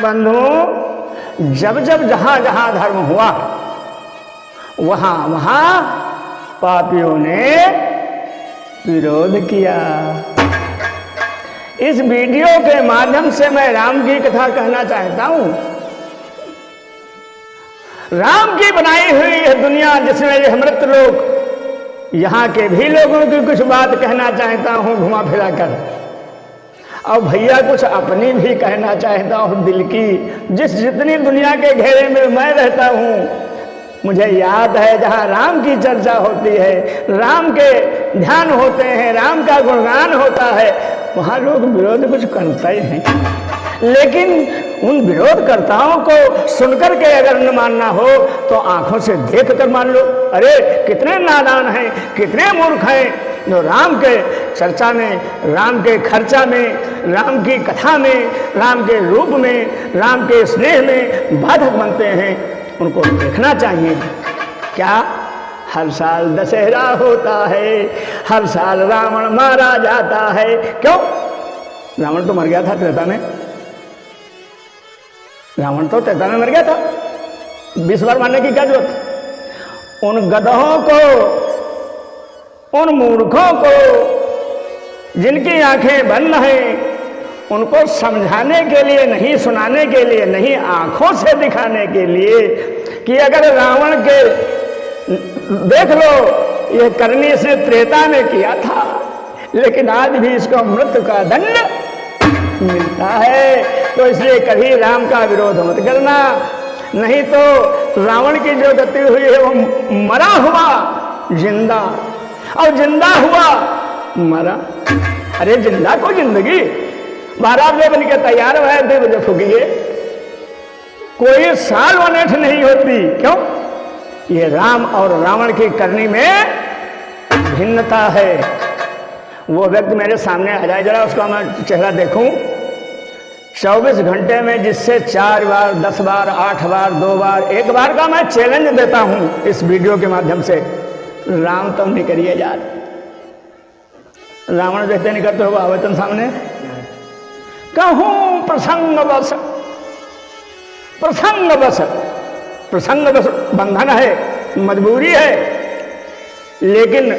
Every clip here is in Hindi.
बंधुओं, जब जब जहां जहां धर्म हुआ वहां वहां पापियों ने विरोध किया। इस वीडियो के माध्यम से मैं राम की कथा कहना चाहता हूं। राम की बनाई हुई यह दुनिया जिसमें यह मृत लोग, यहां के भी लोगों की कुछ बात कहना चाहता हूं घुमा फिरा कर। और भैया कुछ अपनी भी कहना चाहता हूं दिल की। जितनी दुनिया के घेरे में मैं रहता हूं, मुझे याद है जहां राम की चर्चा होती है, राम के ध्यान होते हैं, राम का गुणगान होता है, वहां लोग विरोध कुछ करते हैं। लेकिन उन विरोधकर्ताओं को सुनकर के अगर न मानना हो तो आंखों से देख कर मान लो। अरे कितने नादान हैं, कितने मूर्ख हैं जो राम के चर्चा में, राम के खर्चा में, राम की कथा में, राम के रूप में, राम के स्नेह में बाधक बनते हैं। उनको देखना चाहिए। क्या हर साल दशहरा होता है, हर साल रावण मारा जाता है। क्यों? रावण तो मर गया था त्रेता में, रावण तो त्रेता में मर गया था, 20 बार मारने की क्या जरूरत? उन गधों को, उन मूर्खों को जिनकी आंखें बंद हैं, उनको समझाने के लिए नहीं, सुनाने के लिए नहीं, आंखों से दिखाने के लिए कि अगर रावण के देख लो ये करनी इसने त्रेता में किया था, लेकिन आज भी इसको मृत्यु का दंड मिलता है। तो इसलिए कभी राम का विरोध मत करना, नहीं तो रावण की जो गति हुई है वो मरा हुआ जिंदा, और जिंदा हुआ मरा। अरे जिंदा को जिंदगी 12 बजे बन के तैयार हुआ, 2 बजे फूकिए, कोई साल वनेठ नहीं होती। क्यों? ये राम और रावण की करनी में भिन्नता है। वो व्यक्ति मेरे सामने आ जाए, जरा उसका मैं चेहरा देखूं। 24 घंटे में जिससे 4 बार, 10 बार, 8 बार, 2 बार, 1 बार का मैं चैलेंज देता हूं इस वीडियो के माध्यम से, राम तुम नहीं करिए यार। रावण देखते नहीं करते हो आवतन सामने। कहूं प्रसंगवश, प्रसंगवश, प्रसंगवश बंधन है, मजबूरी है, लेकिन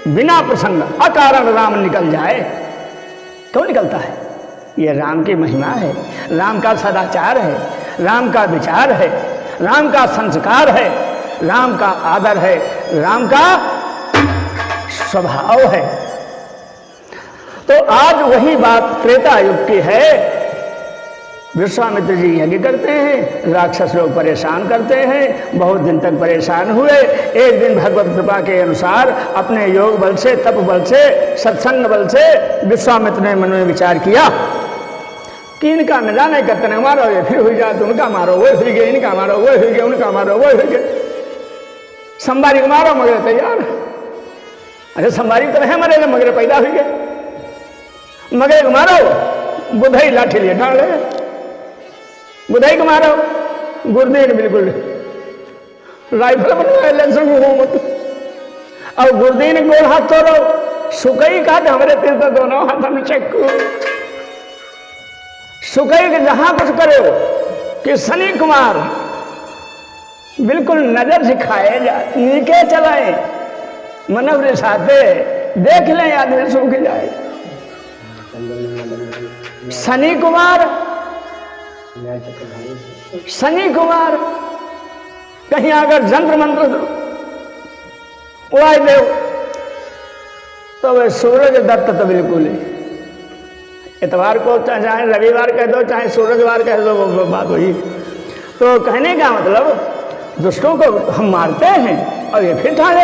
बिना प्रसंग अकारण राम निकल जाए। क्यों निकलता है? यह राम की महिमा है, राम का सदाचार है, राम का विचार है, राम का संस्कार है, राम का आदर है, राम का स्वभाव है। तो आज वही बात त्रेता युग की है। विश्वामित्र जी यज्ञ करते हैं, राक्षस लोग परेशान करते हैं, बहुत दिन तक परेशान हुए। एक दिन भगवत कृपा के अनुसार अपने योग बल से, तप बल से, सत्संग बल से विश्वामित्र ने मन में विचार किया कि इनका मिला नहीं करते नहीं, मारो ये फिर हुई जाए, तो उनका मारो वो हुई गए, इनका मारो वो हुई गए, उनका मारो वो हुई गए। संबारी को मारो मगर तैयार। अरे संबारी तो नहीं मरे, मगर पैदा हुई गए। मगर को मारो, बुधई लाठी लिए डाल गए, बुधई को मारो, गुरदीन बिल्कुल राइफल बनवाए मत, और गुरदीन गोल हाथ तोड़ो, सुकई का हमारे तीर तो दोनों हाथ में चक्कू। सुकई के जहां कुछ करो कि शनि कुमार बिल्कुल नजर सिखाए जा, नीचे चलाए, मनोवृत्ति साथे देख लें आदमी सूख जाए। शनि कुमार, शनि कुमार कहीं अगर जंत्र मंत्र उड़ाई दे तो वह सूरज दत्त तो बिल्कुल ही, इतवार को चाहे रविवार कह दो, चाहे सूरजवार कह दो, वो बात हुई। तो कहने का मतलब दुष्टों को हम मारते हैं और ये फिर ठाड़े।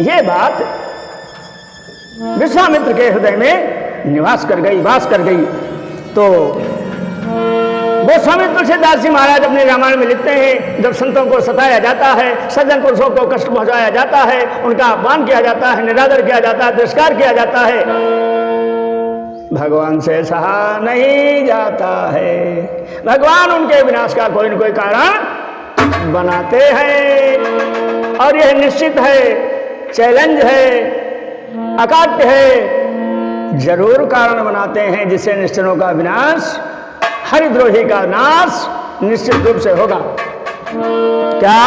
ये बात विश्वामित्र के हृदय में निवास कर गई, वास कर गई। तो गोस्वामी तुलसीदास जी महाराज अपने रामायण में लिखते हैं, जब संतों को सताया जाता है, सज्जन पुरुषों को कष्ट पहुंचाया जाता है, उनका अपमान किया जाता है, निरादर किया जाता है, तिरस्कार किया जाता है, भगवान से सहा नहीं जाता है। भगवान उनके विनाश का कोई न कोई कारण बनाते हैं। और यह निश्चित है, चैलेंज है, अकाट्य है, जरूर कारण बनाते हैं जिससे निश्चलों का विनाश हरिद्रोही का नाश निश्चित रूप से होगा। क्या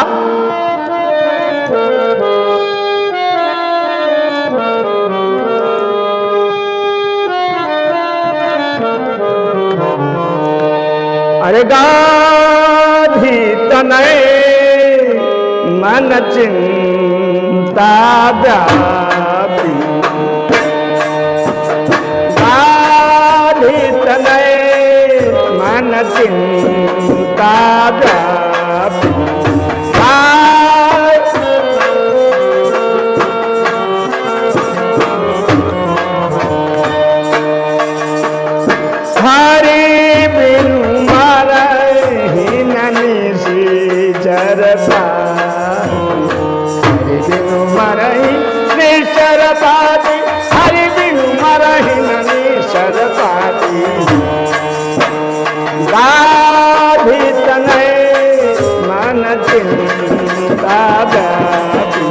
अरे गाधी तनय मन चिंता व्यापी, गाधी तनय मन चिंता व्यापी, हरि बिनु मरहि ननि चरता, हरि बिनु मरहि निशरपाति, हरि बिनु मरहि निशर पाति, गाधी तनय मन चिंता व्यापी।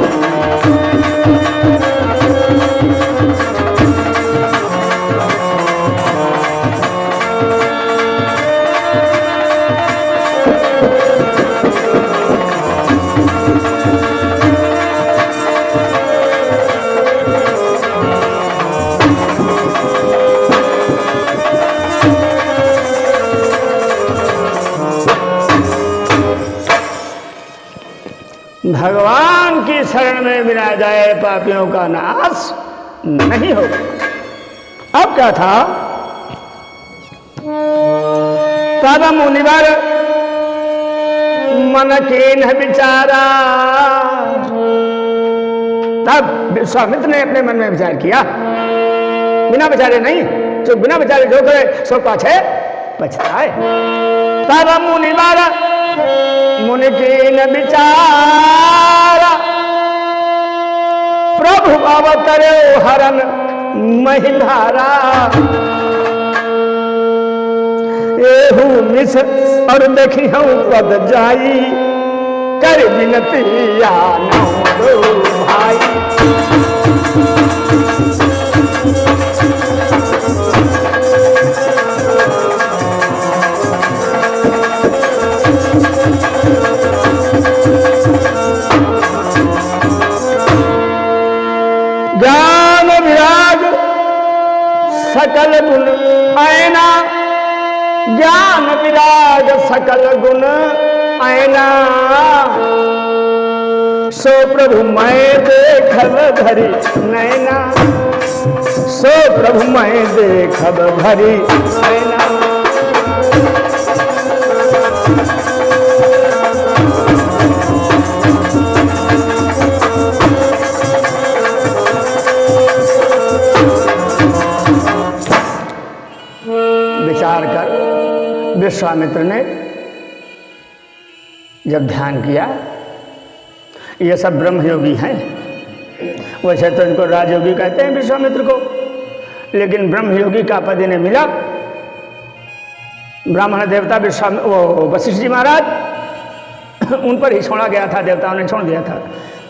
भगवान की शरण में बिना जाए पापियों का नाश नहीं होगा। अब क्या था? तब मुनिवर मन कीन विचारा, तब विश्वामित्र ने अपने मन में विचार किया, बिना विचारे नहीं, जो बिना विचारे जो करे सो पाछे पछताए। तब मुनिवर मुनि कीन विचारा, प्रभु अवतरे हरन महिधारा, एहू मिस और देखी हूँ पद जाई, कर विनती आना दो भाई। ज्ञान विराग सकल गुण आयना, ज्ञान विराग सकल गुण आयना, सो प्रभु मैं देखब भरी नैना, सो प्रभु मैं देखब भरी नैना। विचार कर विश्वामित्र ने जब ध्यान किया, ये सब ब्रह्मयोगी हैं, वैसे तो इनको राजयोगी कहते हैं विश्वामित्र को, लेकिन ब्रह्मयोगी का पद इन्हें मिला। ब्राह्मण देवता वो वशिष्ठ जी महाराज, उन पर ही छोड़ा गया था, देवताओं ने छोड़ दिया था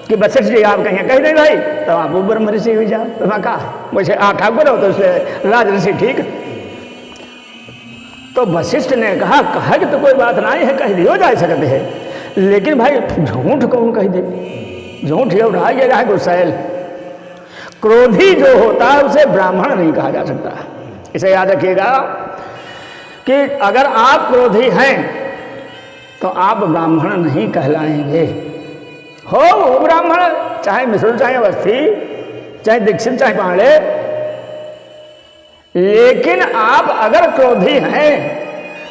कि वशिष्ठ जी आप कहीं कह दे भाई तो आप ब्रह्म ऋषि हो जाओ। तो मैं कहा वैसे आप ठाकुर हो तो इसलिए राज ऋषि ठीक। तो वशिष्ठ ने कहा कि तो कोई बात नहीं है, कह दियो जा सकते है, लेकिन भाई झूठ कौन कह दे? झूठ ये रहा ये रहा गुस्सैल, क्रोधी जो होता है उसे ब्राह्मण नहीं कहा जा सकता। इसे याद रखिएगा कि अगर आप क्रोधी हैं तो आप ब्राह्मण नहीं कहलाएंगे। हो वो ब्राह्मण, चाहे मिश्र, चाहे अवस्थी, चाहे दीक्षित, चाहे पांडे, लेकिन आप अगर क्रोधी हैं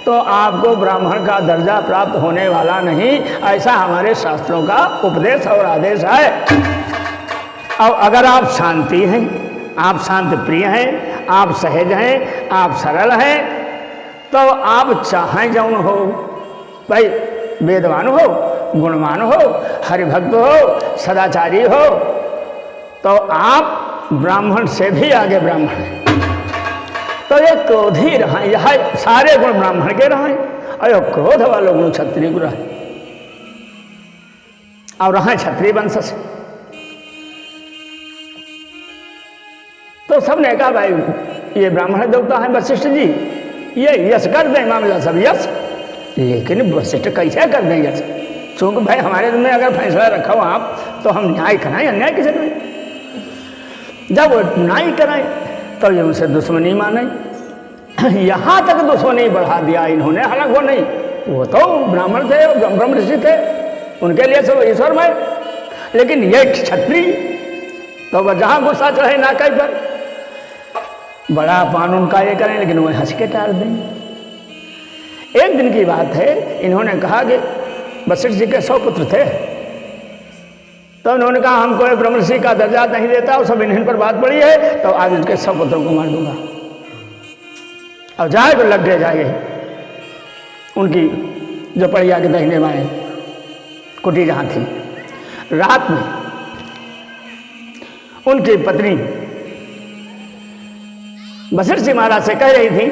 तो आपको ब्राह्मण का दर्जा प्राप्त होने वाला नहीं, ऐसा हमारे शास्त्रों का उपदेश और आदेश है। और अगर आप शांति हैं, आप शांत प्रिय हैं, आप सहज हैं, आप सरल हैं, तो आप चाहे जौन हो, भाई वेदवान हो, गुणवान हो, हरिभक्त हो, सदाचारी हो, तो आप ब्राह्मण से भी आगे ब्राह्मण हैं। तो ये क्रोधी रहा, यह सारे गुण ब्राह्मण के रहे, और क्रोध वालों गुण क्षत्रिय गुण रहे, और रहा क्षत्रिय वंश से। तो सबने कहा भाई ये ब्राह्मण देवता है वशिष्ठ जी, ये यश कर दें मामला सब यश, लेकिन वशिष्ठ कैसे कर दें यश? चूंकि भाई हमारे में अगर फैसला रखा हो आप, तो हम न्याय कराएं, अन्याय किसे करें? जब वो न्याय कराएं तो ये उनसे दुश्मनी माने। यहाँ तक दुश्मनी बढ़ा दिया इन्होंने। हालांकि वो नहीं, वो तो ब्राह्मण थे, ब्रह्म ऋषि थे, उनके लिए सब ईश्वरमय। लेकिन ये क्षत्रिय तो वह जहाँ गुस्सा चढ़े नाकाई पर, बड़ा पान उनका ये करें, लेकिन वह हंस के टाल दें। एक दिन की बात है, इन्होंने कहा कि वशिष्ठ जी के 100 पुत्र थे, तो उन्होंने कहा हमको ब्रह्म ऋषि का दर्जा नहीं देता, और सब इन्हीं पर बात पड़ी है, तो आज उनके 100 पुत्रों को मार दूंगा। और जाए तो लग गए जाए उनकी जो पड़िया के दाहिने बाएं कुटी जहाँ थी। रात में उनकी पत्नी वशिष्ठ जी महाराज से कह रही थी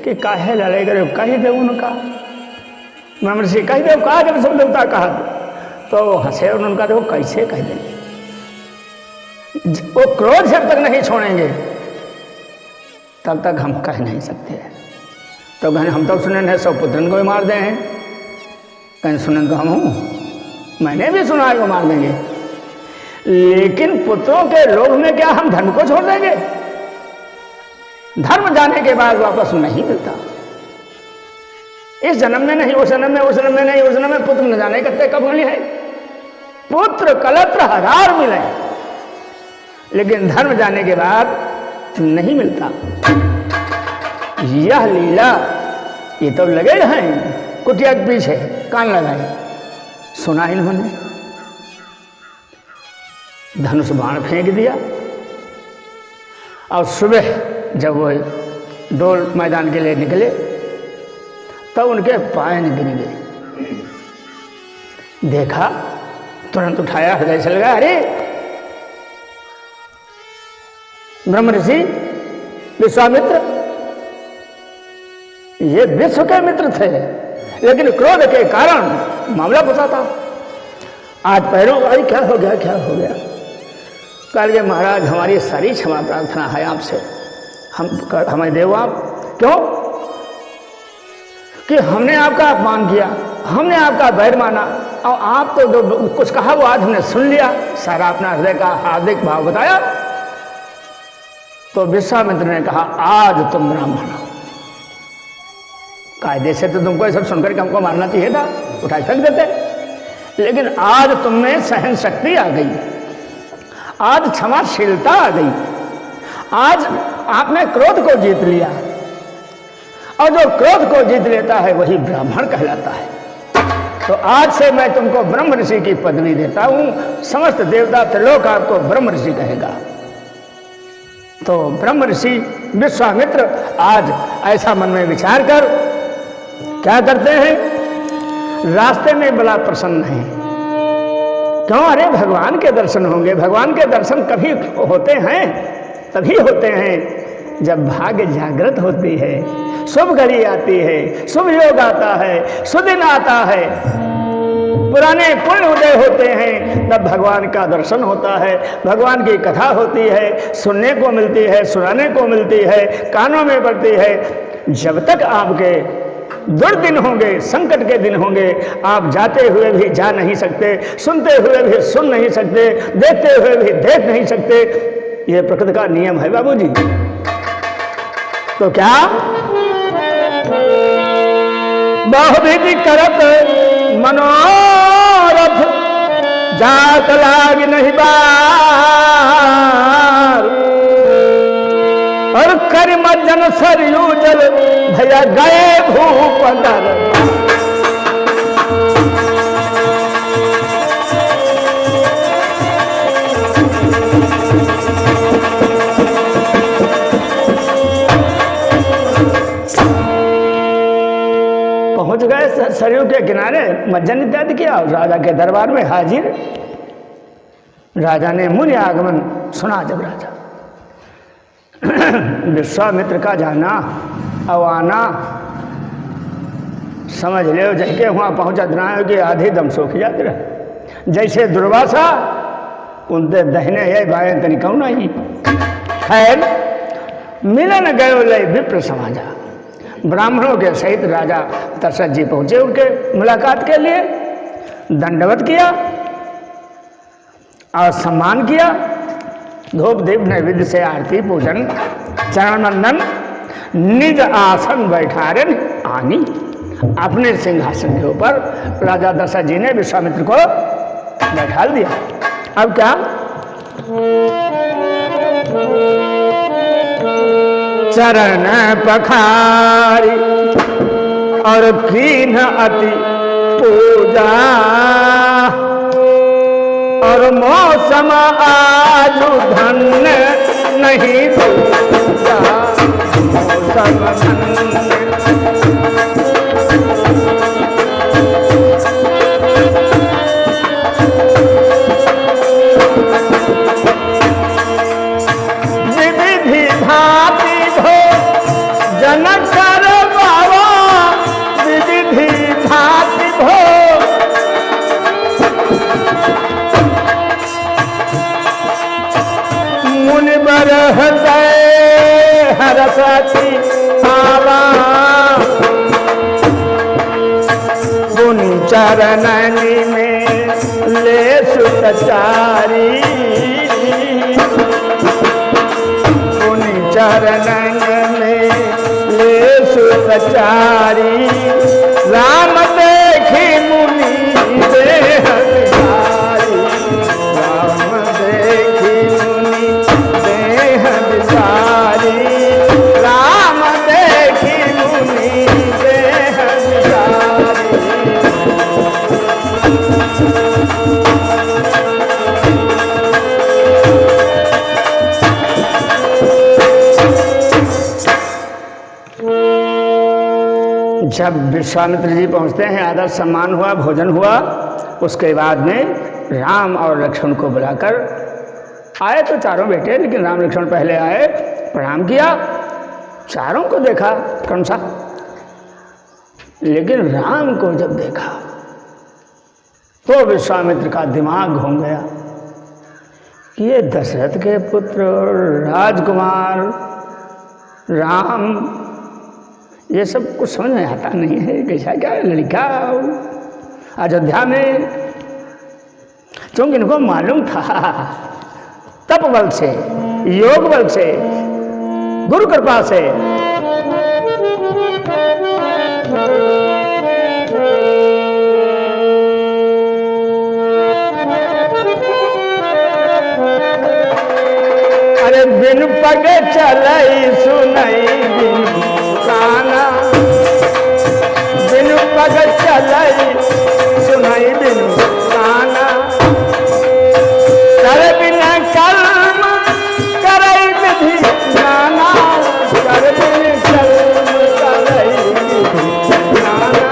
कि काहे लड़े करे, कही दे उनका ब्रह्म ऋषि, कही दे कहा जब सब देवता कहा, तो हंसे और उनका देखो कैसे कह देंगे, वो क्रोध जब तक नहीं छोड़ेंगे तब तक हम कह नहीं सकते। तो कहने हम तो सुने हैं 100 पुत्रन को भी मार दे हैं, कहीं सुने तो हम हूँ, मैंने भी सुना है वो मार देंगे, लेकिन पुत्रों के लोभ में क्या हम धर्म को छोड़ देंगे? धर्म जाने के बाद वापस नहीं मिलता। इस जन्म में नहीं, उस जन्म में, उस जन्म में नहीं, उस जन्म में पुत्र न जाने करते कब मिले हैं। पुत्र कलत्र हजार मिले, लेकिन धर्म जाने के बाद नहीं मिलता। यह लीला ये तो लगे हैं कुटिया के पीछे कान लगाए, सुना इन्होंने, धनुष बाण फेंक दिया। और सुबह जब वो डोल मैदान के लिए निकले तब उनके पायन गिर गए। देखा, तुरंत उठाया, हृदय से लगा, अरे ब्रह्म ऋषि विश्वामित्र, ये विश्व के मित्र थे, लेकिन क्रोध के कारण मामला फंसा था। आज पैरों भाई क्या हो गया, क्या हो गया? कल के महाराज हमारी सारी क्षमा प्रार्थना है आपसे, हमें देव आप। क्यों? कि हमने आपका अपमान किया, हमने आपका बैर माना, और आप तो जो कुछ कहा वो आज हमने सुन लिया, सारा अपना हृदय का हार्दिक भाव बताया। तो विश्वामित्र ने कहा आज तुम ब्राह्मण हो, कायदे से तो तुमको ये सब सुनकर के हमको मारना चाहिए था, उठाए फेंक देते, लेकिन आज तुम में सहन शक्ति आ गई, आज क्षमाशीलता आ गई, आज आपने क्रोध को जीत लिया, और जो क्रोध को जीत लेता है वही ब्राह्मण कहलाता है। तो आज से मैं तुमको ब्रह्म ऋषि की पदवी देता हूं, समस्त देवता त्रिलोक आपको ब्रह्म ऋषि कहेगा। तो ब्रह्म ऋषि विश्वामित्र आज ऐसा मन में विचार कर क्या करते हैं, रास्ते में बड़ा प्रसन्न है। क्यों? अरे भगवान के दर्शन होंगे। भगवान के दर्शन कभी होते हैं, तभी होते हैं जब भाग्य जागृत होती है, शुभ घड़ी आती है, शुभ योग आता है, सुदिन आता है, पुराने पुण्य उदय होते हैं, तब भगवान का दर्शन होता है, भगवान की कथा होती है, सुनने को मिलती है, सुनाने को मिलती है, कानों में पड़ती है। जब तक आपके दुर्दिन होंगे, संकट के दिन होंगे, आप जाते हुए भी जा नहीं सकते, सुनते हुए भी सुन नहीं सकते, देखते हुए भी देख नहीं सकते। यह प्रकृति का नियम है बाबूजी। तो क्या बहुविधि करत मनोरथ, जात लाग नहीं बार, और कर मज्जन सरयू जल भैया गए भूपदर। पहुंच गए सरयू के किनारे, मज्जन इत्यादि किया, राजा के दरबार में हाजिर। राजा ने मुनि आगमन सुना। जब राजा विश्वामित्र का जाना और आना समझ ले, जैसे वहाँ पहुँचा दिना कि आधी दम सोख जाते रहे, जैसे दुर्वासा उनते दहने है बाएं तनिक नहीं। खैर मिलन गयो लय विप्र समाजा, ब्राह्मणों के सहित राजा दशरथ जी पहुंचे उनके मुलाकात के लिए, दंडवत किया और सम्मान किया, धूप दीप नैवेद्य से आरती पूजन चरण वंदन, निज आसन बैठारन आनी, अपने सिंहासन के ऊपर राजा दशरथ जी ने विश्वामित्र को बैठा दिया। अब क्या, चरण पखारी और कीन अति पूजा, और मौसम आज धन्य नहीं दूजा, मौसम धन्य। विधि भांति भो जनक कर बाबा, विधि भांति भो मुनिवर हृदय हरसति आवा, गुण चरणनि में ले सुतचारी, गुण चरणन में ले सुतचारी, राम देखी मुनि देह विचारी, राम देखी मुनि देह विचारी, राम देखी मुनि देह विचारी। जब विश्वामित्र जी पहुंचते हैं, आदर सम्मान हुआ, भोजन हुआ, उसके बाद में राम और लक्ष्मण को बुलाकर आए तो चारों बेटे, लेकिन राम लक्ष्मण पहले आए, प्रणाम किया, चारों को देखा कौन सा, लेकिन राम को जब देखा तो विश्वामित्र का दिमाग घूम गया कि ये दशरथ के पुत्र राजकुमार राम, ये सब कुछ समझ में आता नहीं है, कैसा क्या लड़का अयोध्या में, क्योंकि इनको मालूम था तप बल से, योग बल से, गुरु कृपा से अरे बिन पग चलई सुनई बिन गाना, बिन पग चलई सुनई बिन गाना, कर बिन कर्म करई विधि नाना, कर बिन कर्म करई विधि नाना।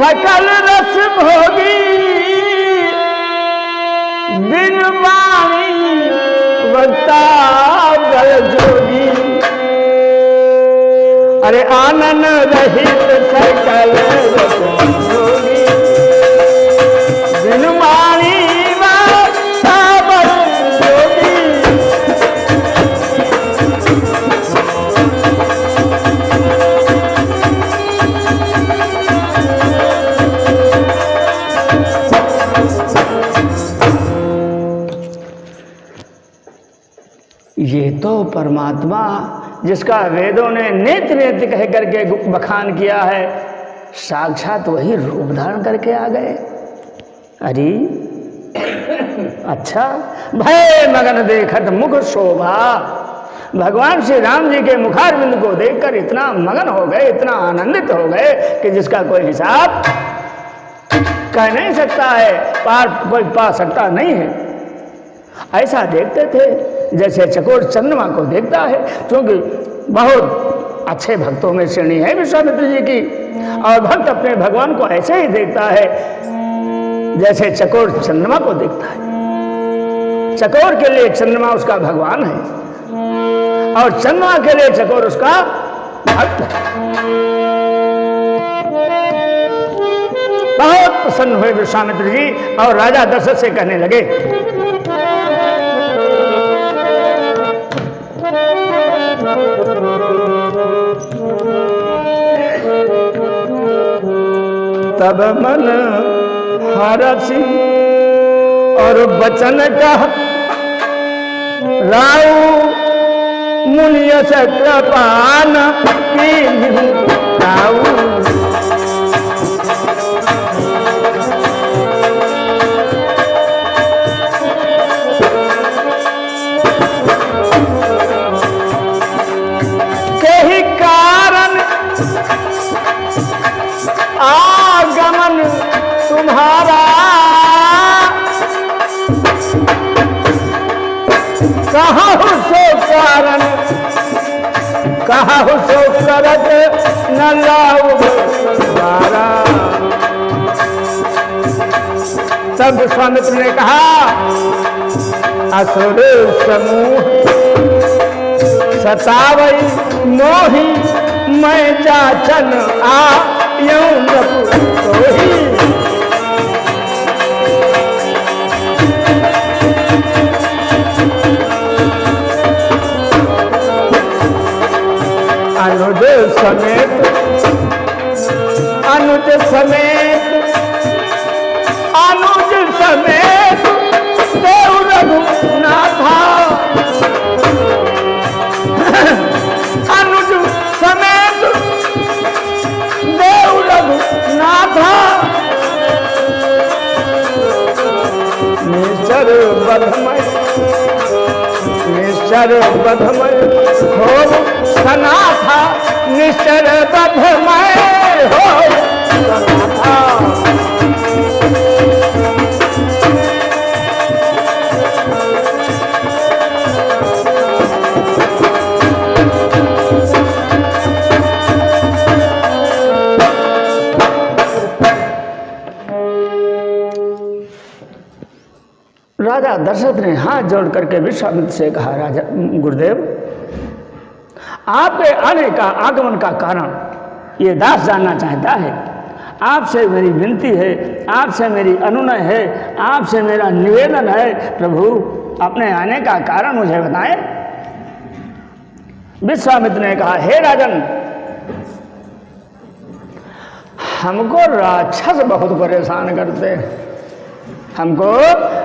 सकल रस भोगी बिन वाणी वक्ता बल जोगी, अरे आनंद रहित सकल रस भोगी बिन वाणी वक्ता बल जोगी। ये तो परमात्मा जिसका वेदों ने नेत्र नेत्र कह करके बखान किया है, साक्षात वही रूप धारण करके आ गए। अरे अच्छा, भय मगन देखत मुख शोभा, भगवान श्री राम जी के मुखारविंद को देखकर इतना मगन हो गए, इतना आनंदित हो गए कि जिसका कोई हिसाब कह नहीं सकता है, कोई पा सकता नहीं है। ऐसा देखते थे जैसे चकोर चंद्रमा को देखता है, क्योंकि बहुत अच्छे भक्तों में श्रेणी है विश्वामित्र जी की, और भक्त अपने भगवान को ऐसे ही देखता है जैसे चकोर चंद्रमा को देखता है। चकोर के लिए चंद्रमा उसका भगवान है और चंद्रमा के लिए चकोर उसका भक्त है। बहुत प्रसन्न हुए विश्वामित्र जी और राजा दशरथ से कहने लगे, तब मन हरसी और बचन कह राउ मुनिय से कृपान राउ। कही कारण आगमन तुम्हारा कहाँ सो कारण कहाँ सो करत न लाऊ द्वारा। तब विश्वामित्र ने कहा, असुर समूह सतावई मोही मैं जाचन आयूं सोही। अनुज समेत अनुज समेत अनुज समेत देव रघुनाथा। अनुज समेत देव रघुनाथा। निश्चर बधमय निश्चर बधमय हो सना था। निश्चर बधमय हो सना था। राजा दशरथ ने हाथ जोड़ करके विश्वामित्र से कहा, राजा गुरुदेव, आपके आने का आगमन का कारण ये दास जानना चाहता है। आपसे मेरी विनती है, आपसे मेरी अनुनय है, आपसे मेरा निवेदन है, प्रभु अपने आने का कारण मुझे बताएं। विश्वामित्र ने कहा, हे राजन, हमको राक्षस बहुत परेशान करते हैं। हमको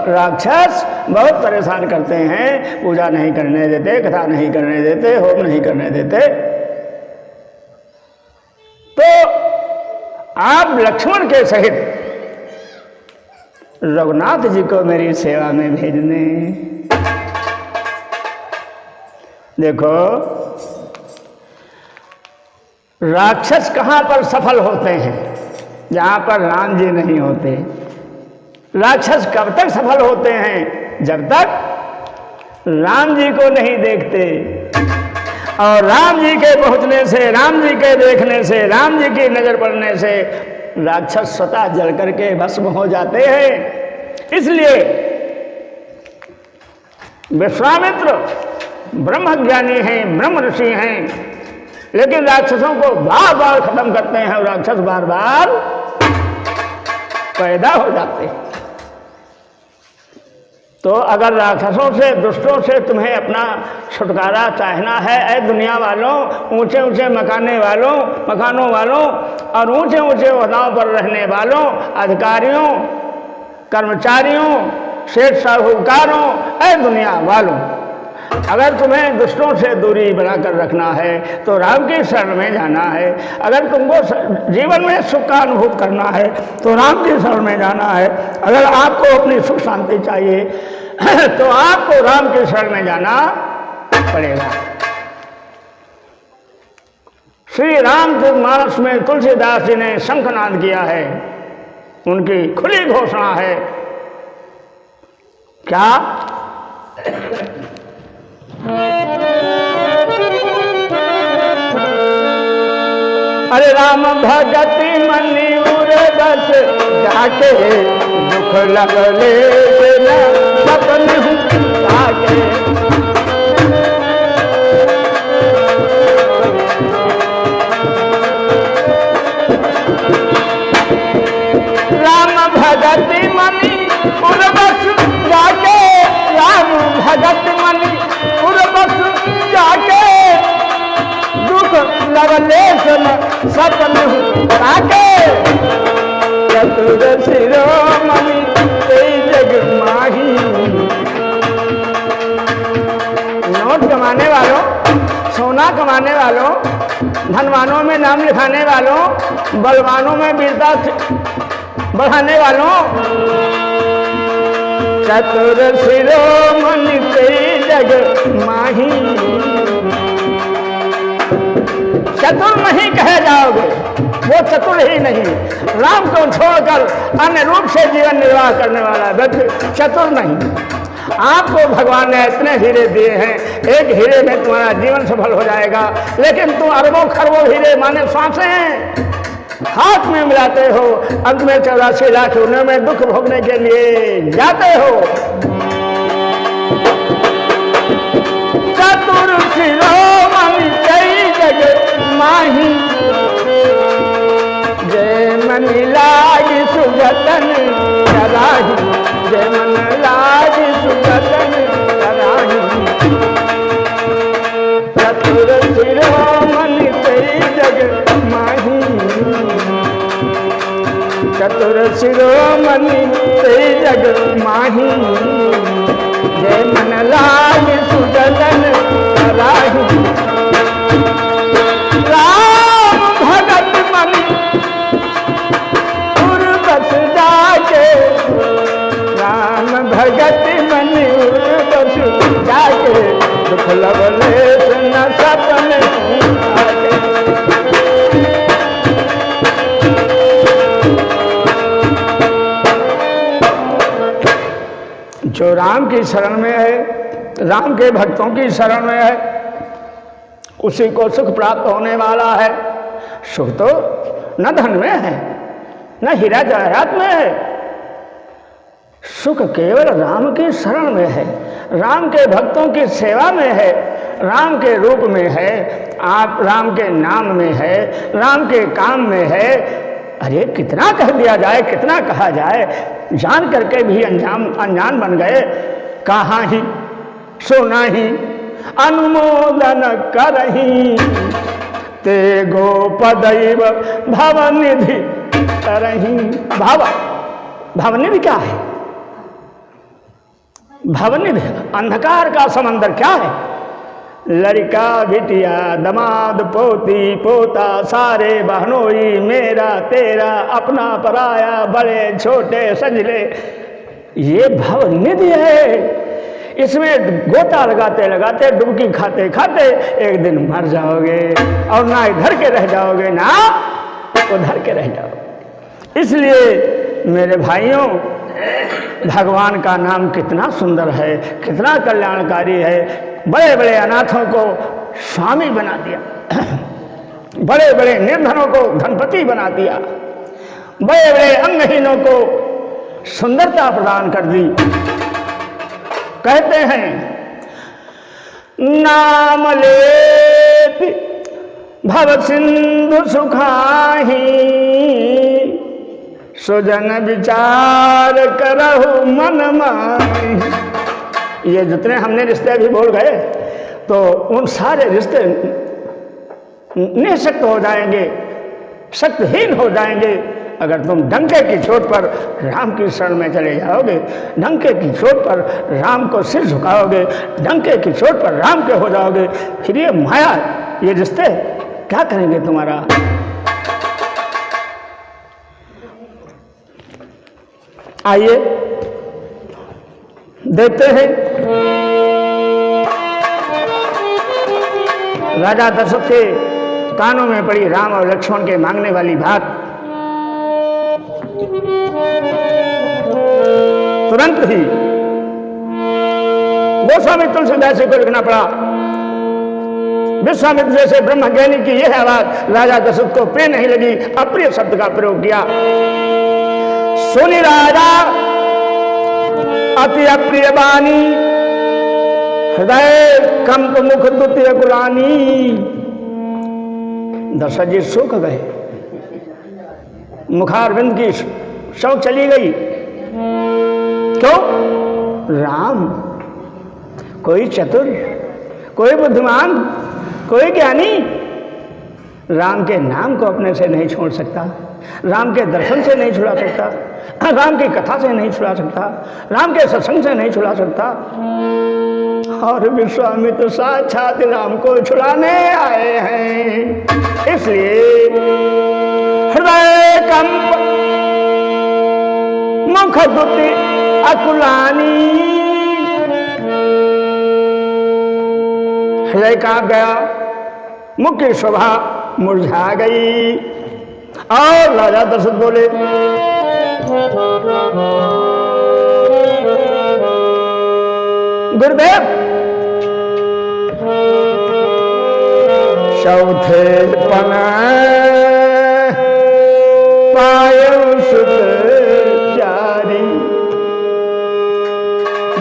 राक्षस बहुत परेशान करते हैं। पूजा नहीं करने देते, कथा नहीं करने देते, होम नहीं करने देते। तो आप लक्ष्मण के सहित रघुनाथ जी को मेरी सेवा में भेजने। देखो, राक्षस कहाँ पर सफल होते हैं? जहाँ पर राम जी नहीं होते। राक्षस कब तक सफल होते हैं? जब तक राम जी को नहीं देखते। और राम जी के पहुंचने से, राम जी के देखने से, राम जी की नजर पड़ने से राक्षस स्वतः जल करके भस्म हो जाते हैं। इसलिए विश्वामित्र ब्रह्मज्ञानी हैं, ब्रह्म ऋषि हैं, लेकिन राक्षसों को बार बार खत्म करते हैं और राक्षस बार बार पैदा हो जाते हैं। तो अगर राक्षसों से, दुष्टों से तुम्हें अपना छुटकारा चाहना है, ऐ दुनिया वालों, ऊंचे ऊंचे मकानों वालों और ऊंचे ऊंचे ओहदाओं पर रहने वालों, अधिकारियों, कर्मचारियों, सेठ साहूकारों, ऐ दुनिया वालों, अगर तुम्हें दुष्टों से दूरी बनाकर रखना है तो राम की शरण में जाना है। अगर तुमको जीवन में सुख का अनुभव करना है तो राम की शरण में जाना है। अगर आपको अपनी सुख शांति चाहिए तो आपको राम की शरण में जाना पड़ेगा। श्री रामचरितमानस में तुलसीदास जी ने शंखनाद किया है। उनकी खुली घोषणा है, क्या? अरे राम भगति मनीर बस जाके दुख लगले सपन जाके। राम भगत मणि पुरबस जाके, राम भगत मणि पुरबस जाके, दुख लवलेश सपन ताके। चतुर शिरोमणि तेई जग माही। नोट कमाने वालों, सोना कमाने वालों, धनवानों में नाम लिखाने वालों, बलवानों में वीरता बढ़ाने वालों, चतुर शिरोमणि तेई जग माही। चतुर नहीं कहे जाओगे, वो चतुर ही नहीं। राम को छोड़कर अन्य रूप से जीवन निर्वाह करने वाला व्यक्ति चतुर नहीं। आपको भगवान ने इतने हीरे दिए हैं, एक हीरे में तुम्हारा जीवन सफल हो जाएगा, लेकिन तुम अरबों खरबों हीरे माने सांसें हाथ में मिलाते हो, अंत में 84 लाख योनियों में दुख भोगने के लिए जाते हो। चतुर शिरोमणि तेई जग माही। जय मन लागी सुजतन कराही, जय मन लागी सुजतन कराही। चतुर शिरोमणि तेई जग माही। चतुर शिरोमणि तेई जग माही। जय मन लागी सुजतन कराही। राम भगत मणि पुरबस जाके, राम भगत मणि पुरबस जाके, दुख लवलेश न सपन ताके। जो राम की शरण में है, राम के भक्तों की शरण में है, उसी को सुख प्राप्त होने वाला है। सुख तो न धन में है, न हीरा जवाहरात में है, सुख केवल राम की शरण में है, राम के भक्तों की सेवा में है, राम के रूप में है, आप राम के नाम में है, राम के काम में है। अरे कितना कह दिया जाए, कितना कहा जाए, जान करके भी अनजान बन गए। कहाँ ही सुना ही अनुमोदन करही, ते गोपदैव भवनिधि तरही। भवनिधि क्या है? भवनिधि अंधकार का समंदर क्या है? लड़का बिटिया दमाद पोती पोता सारे बहनोई, मेरा तेरा अपना पराया, बड़े छोटे सजले, ये भवनिधि है। इसमें गोता लगाते लगाते डुबकी खाते खाते एक दिन मर जाओगे, और ना इधर के रह जाओगे ना उधर के रह जाओगे। इसलिए मेरे भाइयों, भगवान का नाम कितना सुंदर है, कितना कल्याणकारी है। बड़े बड़े अनाथों को स्वामी बना दिया, बड़े बड़े निर्धनों को धनपति बना दिया, बड़े बड़े अंगहीनों को सुंदरता प्रदान कर दी। कहते हैं नाम लेति भव सिंधु सुखाही, सुजन विचार करहु मन माही। ये जितने हमने रिश्ते अभी बोल गए, तो उन सारे रिश्ते निःशक्त हो जाएंगे, शक्तिहीन हो जाएंगे अगर तुम डंके की चोट पर राम की शरण में चले जाओगे, डंके की चोट पर राम को सिर झुकाओगे, डंके की चोट पर राम के हो जाओगे। फिर ये माया, ये रिश्ते क्या करेंगे तुम्हारा? आइए देखते हैं राजा दशरथ के कानों में पड़ी राम और लक्ष्मण के मांगने वाली बात। तुरंत ही गोस्वामी तुलसीदास को लिखना पड़ा। विश्वामित्र जैसे ब्रह्मज्ञानी की यह आवाज राजा दशरथ को प्रिय नहीं लगी, अप्रिय शब्द का प्रयोग किया। सुनी राजा अति अप्रिय बानी, हृदय कंप मुख द्वितीय कुलानी। दशरथ जी सूख गए, मुखारविंद की शौक चली गई। क्यों? राम, कोई चतुर, कोई बुद्धिमान, कोई ज्ञानी राम के नाम को अपने से नहीं छोड़ सकता, राम के दर्शन से नहीं छुड़ा सकता, राम की कथा से नहीं छुड़ा सकता, राम के सत्संग से नहीं छुड़ा सकता। और विश्वामित्र साक्षात राम को छुड़ाने आए हैं। इसलिए हृदय कंप मुख दुति अकुलानी। हृदय कांप गया, मुख की शोभा मुरझा गई। और राजा दशरथ बोले, गुरुदेव, चौथे पन पायौ सुत चारी।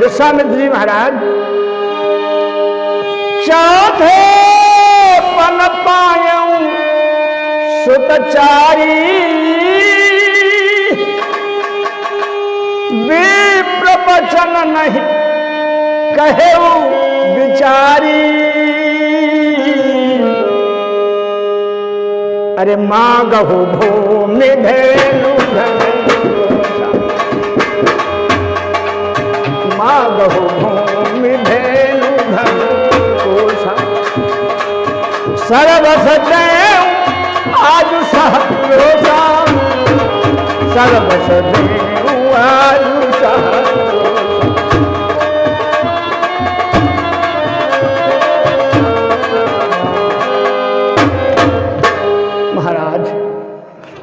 विश्वामित्र जी महाराज, चौथे पन पायौ सुत चारी। विप्र वचन नहीं कहेऊ विचारी। अरे मांगहु भूमि धेनु धन, मांगहु भूमि धेनु धन कोशा। सर्वस देव आज सहपुरोषा, सर्वस देव आज सहपुरोषा। महाराज,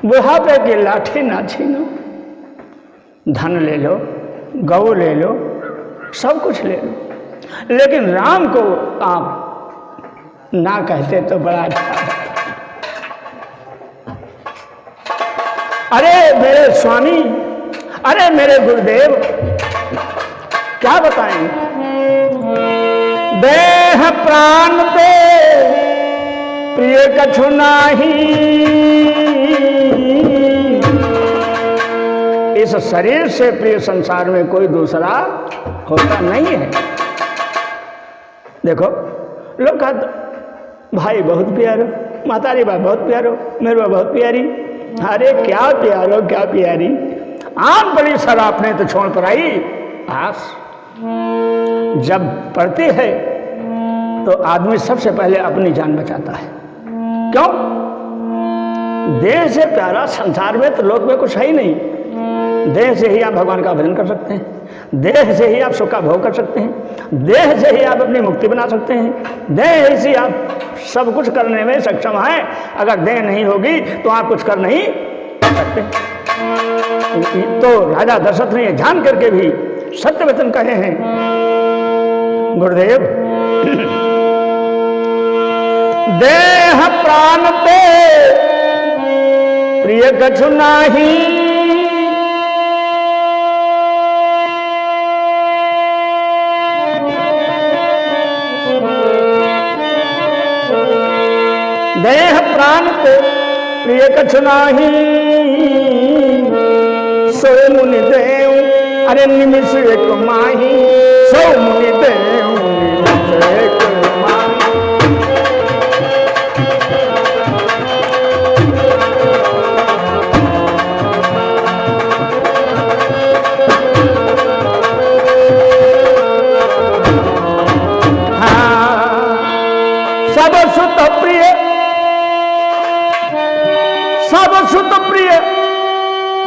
बुढ़ापे की लाठी ना छीनो, धन ले लो, गौ ले लो, सब कुछ ले लो, लेकिन राम को आप ना कहते तो बड़ा अच्छा है। अरे मेरे स्वामी, अरे मेरे गुरुदेव, क्या बताएं? देह प्राण दे प्रिय कछु नाही। इस शरीर से प्रिय संसार में कोई दूसरा होता नहीं है। देखो, लोग कहते भाई बहुत प्यारो, मातारी बा बहुत प्यारो, मेरे बा बहुत प्यारी। अरे क्या प्यारो, क्या प्यारी। आम बड़ी शराब ने तो छोड़ पर आई आस। जब पड़ती है तो आदमी सबसे पहले अपनी जान बचाता है। क्यों? देह से प्यारा संसार में तो लोक में कुछ है ही नहीं। देह से ही आप भगवान का भजन कर सकते हैं, देह से ही आप सुख का भोग कर सकते हैं, देह से ही आप अपनी मुक्ति बना सकते हैं, देह से आप सब कुछ करने में सक्षम हैं। अगर देह नहीं होगी तो आप कुछ कर नहीं सकते। तो राजा दशरथ ने जान करके भी सत्य वचन कहे हैं। गुरुदेव, देह प्राण पे प्रिय कछु नाही। देह प्राण पे प्रिय कछु नाही। सो मुनि देव अरे निमिष एक माही। सो मुनि देव निमिष एक माही। सब सुत प्रिय, सब सुत प्रिय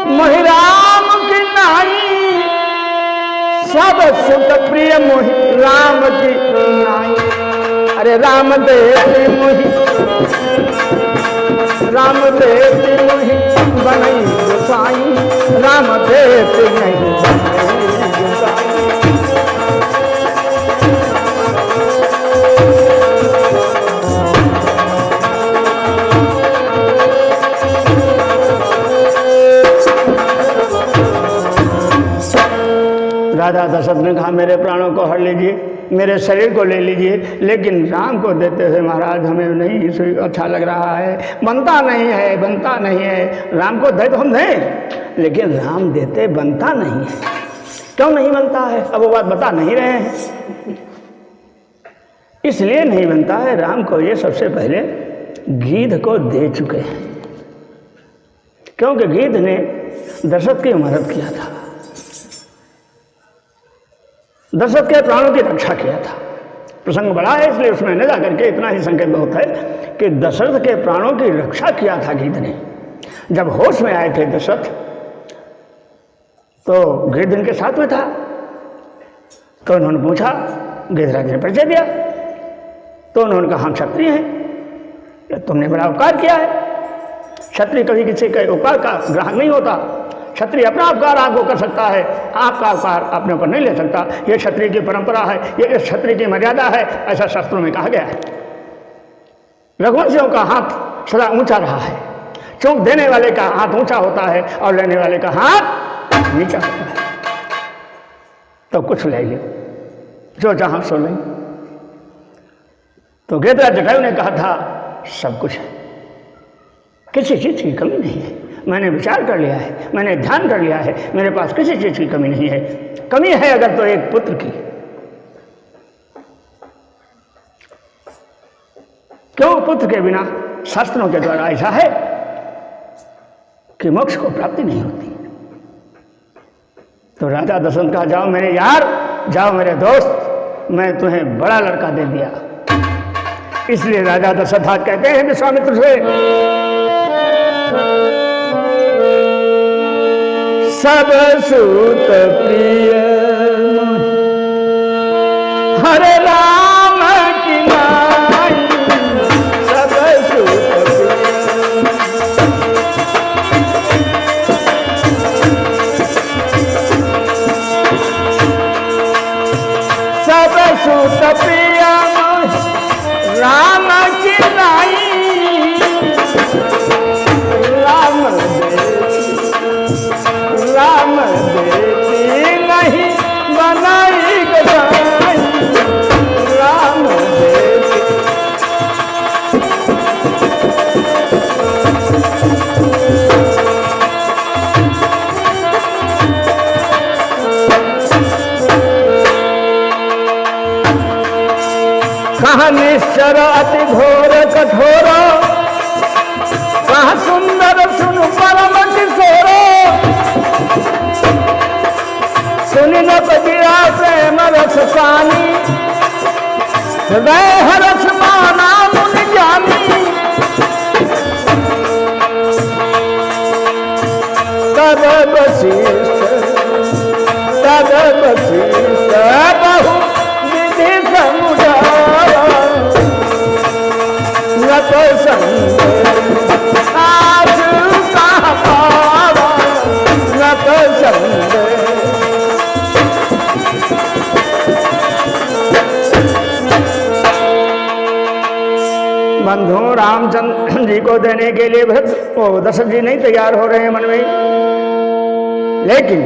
मोहि राम की नाई। सब सुत प्रिय मोहि राम की नाई। अरे राम देव मोहि, राम देव मोहि बनई गोसाई। राम देव नहीं बनई गोसाई। राजा दशरथ ने कहा मेरे प्राणों को हर लीजिए। मेरे शरीर को ले लीजिए, लेकिन राम को देते हुए महाराज हमें नहीं अच्छा लग रहा है, बनता नहीं है। राम को दे तो हम दें, लेकिन राम देते बनता नहीं है। क्यों नहीं बनता है? अब वो बात बता नहीं रहे हैं। इसलिए नहीं बनता है, राम को ये सबसे पहले गीध को दे चुके हैं, क्योंकि गीध ने दशरथ की मदद किया था, दशरथ के प्राणों की रक्षा किया था। प्रसंग बड़ा है, इसलिए उसमें न जाकर के इतना ही संकेत बहुत है कि दशरथ के प्राणों की रक्षा किया था गीध ने। जब होश में आए थे दशरथ, तो गीध इनके साथ में था, तो उन्होंने पूछा, गीधराज ने परिचय दिया, तो उन्होंने कहा हम क्षत्रिय हैं, तुमने बड़ा उपकार किया है। क्षत्रिय कभी किसी के उपकार का ग्राहक नहीं होता। क्षत्रिय अपना उपकार आपको कर सकता है, आपका उपकार अपने ऊपर नहीं ले सकता। ये क्षत्रिय की परंपरा है, ये क्षत्रिय की मर्यादा है, ऐसा शास्त्रों में कहा गया है। रघुवंशियों का हाथ सदा ऊंचा रहा है, चूक देने वाले का हाथ ऊंचा होता है और लेने वाले का हाथ नीचा होता है। तो कुछ ले लो, जो जहां सो लें। तो गीधराज जटायु ने कहा था सब कुछ है, किसी चीज़ की कमी नहीं है, मैंने विचार कर लिया है, मैंने ध्यान कर लिया है, मेरे पास किसी चीज़ की कमी नहीं है। कमी है अगर तो एक पुत्र की। क्यों? पुत्र के बिना शास्त्रों के द्वारा ऐसा है कि मोक्ष को प्राप्ति नहीं होती। तो राजा दशरथ कहा जाओ मेरे यार, जाओ मेरे दोस्त, मैं तुम्हें बड़ा लड़का दे दिया। इसलिए राजा दशरथ कहते हैं विश्वामित्र से, सब सूत प्रिय हरे राम की नाई, सब सूत प्रिय सब सूत प्रिय राम की नाई, राम देती नहीं बनाई गदाई, राम देती। कहाँ निश्चर अति घोर कठोर, कहाँ सुंदर सुन परम किशोर, सुनि न बजिया प्रेम रस पानी, हृदय हरस माना मुनि ज्ञानी। तब वशिष्ठ बहु विधि समुझाया, न तो संदेह आज कहाँ पावा, न तो संदेह। बंधु रामचंद्र जी को देने के लिए दशरथ जी नहीं तैयार हो रहे हैं मन में, लेकिन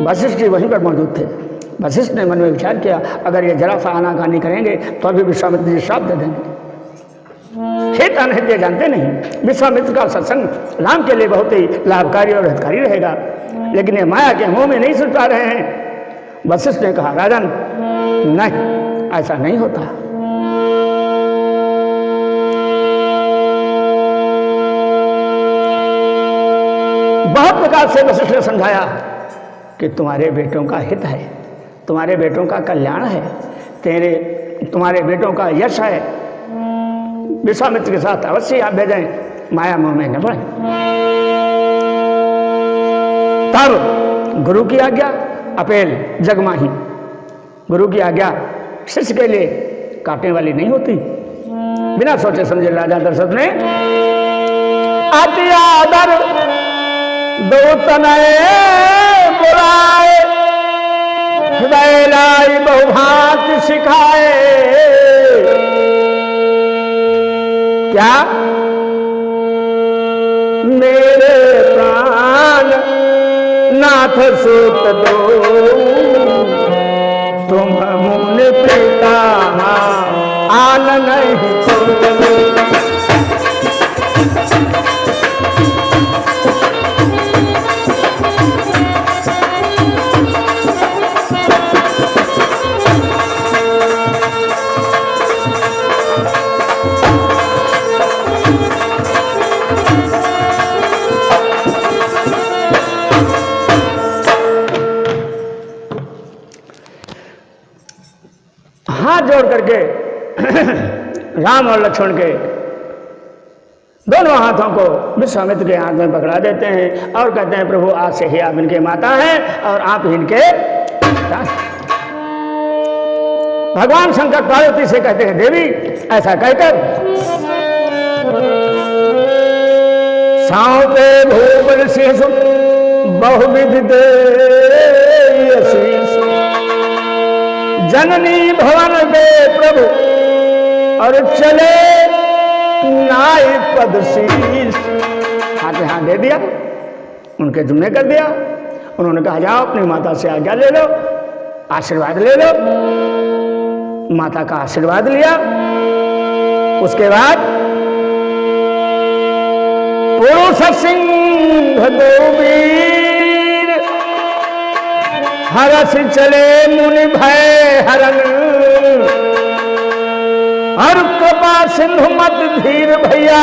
वशिष्ठ जी वहीं पर मौजूद थे। वशिष्ठ ने मन में विचार किया, अगर ये जरा सा आनाकानी करेंगे तो अभी विश्वामित्र जी श्राप दे देंगे। हित अनहित ये जानते नहीं। विश्वामित्र का सत्संग राम के लिए बहुत ही लाभकारी और हितकारी रहेगा, लेकिन ये माया के मुंह में नहीं सुन पा रहे हैं। वशिष्ठ ने कहा, राजन नहीं, ऐसा नहीं होता। बहुत प्रकार से वशिष्ठ ने समझाया कि तुम्हारे बेटों का हित है, तुम्हारे बेटों का कल्याण है, तुम्हारे बेटों का यश है। विश्वामित्र के साथ अवश्य आप भेजें, माया मोह में न पड़े। तब गुरु की आज्ञा अपेल जगमाही, गुरु की आज्ञा शिष्य के लिए काटने वाली नहीं होती। बिना सोचे समझे राजा दशरथ ने अति आदर दो तनय बुलाए, हृदय लाई बहुभांति सिखाए। क्या? मेरे प्राण नाथ सूत दो, नहीं खोले। हाथ जोड़ करके राम और लक्ष्मण के दोनों हाथों को विश्वामित्र के हाथ में पकड़ा देते हैं और कहते हैं प्रभु आज से ही आप इनके माता हैं और आप इनके पिता। भगवान शंकर पार्वती से कहते हैं देवी ऐसा कहकर साउपे भूपल शेष बहुविध दे जननी भवन दे प्रभु और चले नाई पद शीश। हाथ हाथ दे दिया, उनके जुम्मे कर दिया। उन्होंने कहा जाओ अपनी माता से आज्ञा ले लो, आशीर्वाद ले लो। माता का आशीर्वाद लिया। उसके बाद पुरुष सिंह दो वीर हरस चले मुनि भय हरन और कृपा सिंधु मत धीर भैया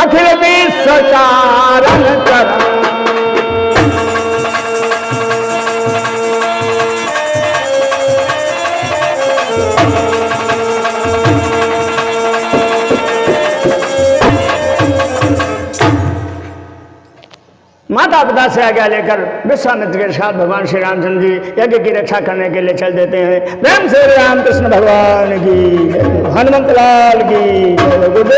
अखिल विश्व चारण कर। माता पिता से आज्ञा लेकर विश्वामित्र के साथ भगवान श्री रामचंद्र जी यज्ञ की रक्षा करने के लिए चल देते हैं। प्रेम से रामकृष्ण भगवान की, हनुमंत लाल की, गुरुदेव।